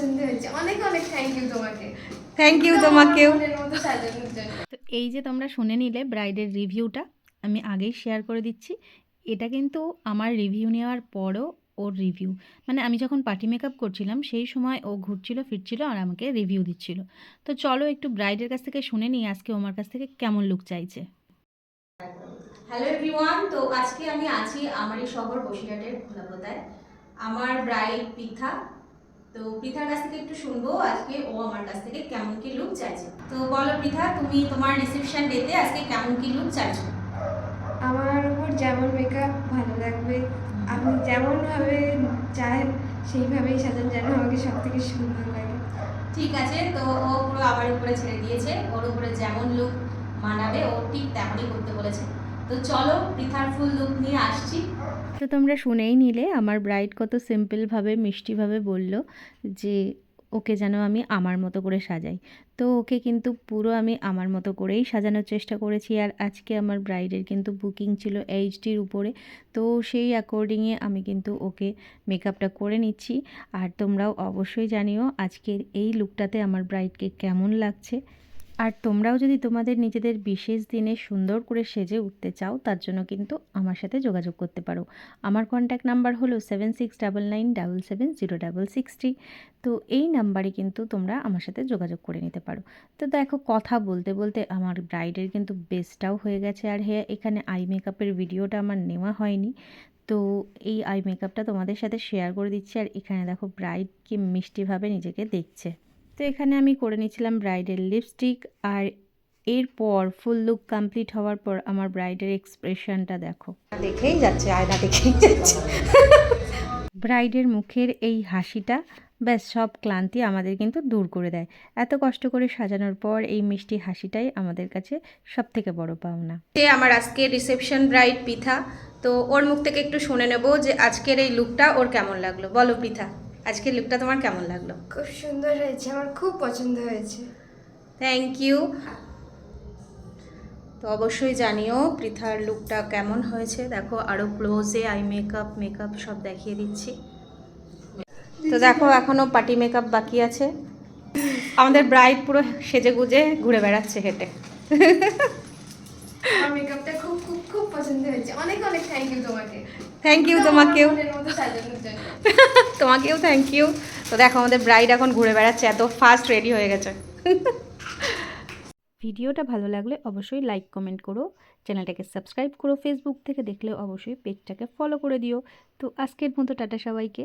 পছন্দ হয়েছে। অনেক অনেক থ্যাংক ইউ তোমাকে। থ্যাংক ইউ একদম তোমাকেও। আমার মনের মতো সাজানোর জন্য। তো এই যে তোমরা শুনে নিলে ব্রাইডের রিভিউটা, আমি আগেই শেয়ার করে দিচ্ছি। এটা কিন্তু আমার রিভিউ নেওয়ার পরও ওর রিভিউ, মানে আমি যখন পার্টি মেকআপ করছিলাম সেই সময় ও ঘুরছিল ফিরছিল আর আমাকে রিভিউ দিচ্ছিল। তো চলো একটু ব্রাইডের কাছ থেকে শুনে নিই আজকে আমার কাছ থেকে কেমন লুক চাইছে। হ্যালো এভরিওয়ান, তো আজকে আমি আছি আমারই শহর বসিরহাটের খোলাপোতায়। আমার ব্রাইড পৃথা। তো পৃথার কাছ থেকে একটু শুনবো আজকে ও আমার কাছ থেকে কেমন কি লুক চাইছে। তো বলো পৃথা, তুমি তোমার রিসেপশন ডেতে আজকে কেমন কি লুক চাইছো? আমার উপর যেমন মেকআপ ভালো লাগবে, আপনি যেমনভাবে চান সেইভাবেই সাজান, যেন আমাকে সব থেকে সুন্দর লাগে। ঠিক আছে, তো ও পুরো আমার উপরে ছেড়ে দিয়েছে, ওর উপরে যেমন লুক মানাবে ও ঠিক তেমনই করতে বলেছে। তো চলো পৃথার ফুল লুক নিয়ে আসছি। তো তোমরা শুনেই নিলে আমার ব্রাইড কত সিম্পলভাবে মিষ্টিভাবে বলল যে ওকে যেন আমি আমার মতো করে সাজাই। তো ওকে কিন্তু পুরো আমি আমার মতো করেই সাজানোর চেষ্টা করেছি। আর আজকে আমার ব্রাইডের কিন্তু বুকিং ছিল এইচডির উপরে, তো সেই অ্যাকর্ডিংয়ে আমি কিন্তু ওকে মেকআপটা করে নিচ্ছি। আর তোমরাও অবশ্যই জানিও আজকের এই লুকটাতে আমার ব্রাইডকে কেমন লাগছে। আর তোমরাও যদি তোমাদের নিজেদের বিশেষ দিনে সুন্দর করে সেজে উঠতে চাও, তার জন্য কিন্তু আমার সাথে যোগাযোগ করতে পারো। আমার কন্ট্যাক্ট নাম্বার হলো 7699770663। তো এই নাম্বারে কিন্তু তোমরা আমার সাথে যোগাযোগ করে নিতে পারো। তো দেখো কথা বলতে বলতে আমার ব্রাইডের কিন্তু বেস্টটাও হয়ে গেছে। আর হ্যাঁ, এখানে আই মেকআপের ভিডিওটা আমার নেওয়া হয়নি, তো এই আই মেকআপটা তোমাদের সাথে শেয়ার করে দিচ্ছি। আর এখানে দেখো ব্রাইড কি মিষ্টিভাবে নিজেকে দেখছে। তো এখানে আমি করে নিয়েছিলাম ব্রাইডের লিপস্টিক। আর এরপর ফুল লুক কমপ্লিট হওয়ার পর আমার ব্রাইডের এক্সপ্রেশনটা দেখো, দেখেই যাচ্ছে, আয়না দেখেই যাচ্ছে। ব্রাইডের মুখের এই হাসিটা ব্যাস সব ক্লান্তি আমাদের কিন্তু দূর করে দেয়। এত কষ্ট করে সাজানোর পর এই মিষ্টি হাসিটাই আমাদের কাছে সব থেকে বড় পাওনা। আমার আজকের রিসেপশন ব্রাইড পৃথা, তো ওর মুখ থেকে একটু শুনে নেব যে আজকের এই লুকটা ওর কেমন লাগলো। বলো পৃথা, আজকের লুকটা তোমার কেমন লাগলো? খুব সুন্দর হয়েছে, আমার খুব পছন্দ হয়েছে। Thank you. তো অবশ্যই জানিও পৃথার লুকটা কেমন হয়েছে। দেখো আরও ক্লোজে আই মেকআপ সব দেখিয়ে দিচ্ছি। তো দেখো এখনও পার্টি মেকআপ বাকি আছে। আমাদের ব্রাইড পুরো সেজে গুজে ঘুরে বেড়াচ্ছে হেঁটে। আমার মেকআপটা খুব খুব খুব পছন্দ হয়েছে। অনেক অনেক থ্যাংক ইউ তোমাকে। থ্যাংক ইউ একদম তোমাকেও। আমার মনের মতো সাজানোর জন্য। তোমাকেও থ্যাংক ইউ। তো দেখো আমাদের ব্রাইড এখন ঘুরে বেড়াচ্ছে, এত ফাস্ট রেডি হয়ে গেছে। ভিডিওটা ভালো লাগলে অবশ্যই লাইক কমেন্ট করো, চ্যানেলটাকে সাবস্ক্রাইব করো, ফেসবুক থেকে দেখলে অবশ্যই পেজটাকে ফলো করে দিও। তো আজকের মতো টাটা সবাইকে।